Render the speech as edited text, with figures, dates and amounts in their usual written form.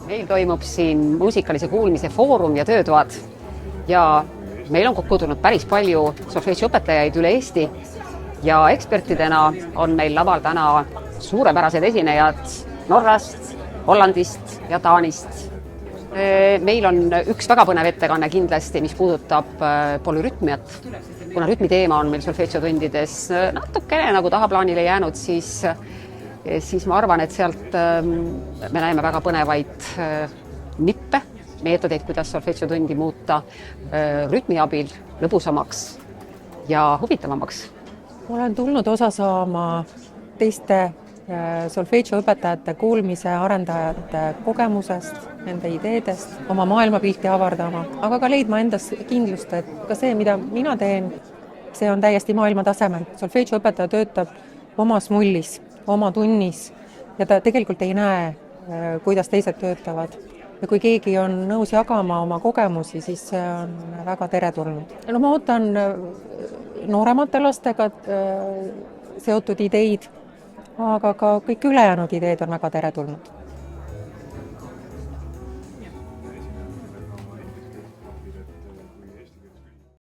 Meil toimub siin muusikalise kuulmise foorum ja töötoad ja meil on kokku tulnud päris palju solfeedžiõpetajaid üle Eesti ja ekspertidena on meil laval täna suurepärased esinejad Norrast, Hollandist ja Taanist. Meil on üks väga põnev ettekanne kindlasti, mis puudutab polürütmiat. Kuna rütmiteema on meil solfeedžiotundides natukene nagu tahaplaanile jäänud, siis ma arvan, et sealt me näeme väga põnevaid nippe, meetodeid, kuidas solfeedžiotundi muuta rütmi abil lõbusamaks ja huvitavamaks. Olen tulnud osa saama teiste solfeedžioõpetajate, kuulmise arendajate kogemusest, nende ideedest, oma maailmapilti avardama, aga ka leidma endas kindlust, et ka see, mida mina teen, see on täiesti maailma tasemel. Solfeedžioõpetaja töötab omas mullis, oma tunnis ja ta tegelikult ei näe, kuidas teised töötavad. Ja kui keegi on nõus jagama oma kogemusi, siis see on väga teretulnud. Ma ootan nooremate lastega seotud ideid, aga ka kõik ülejäänud ideed on väga teretulnud.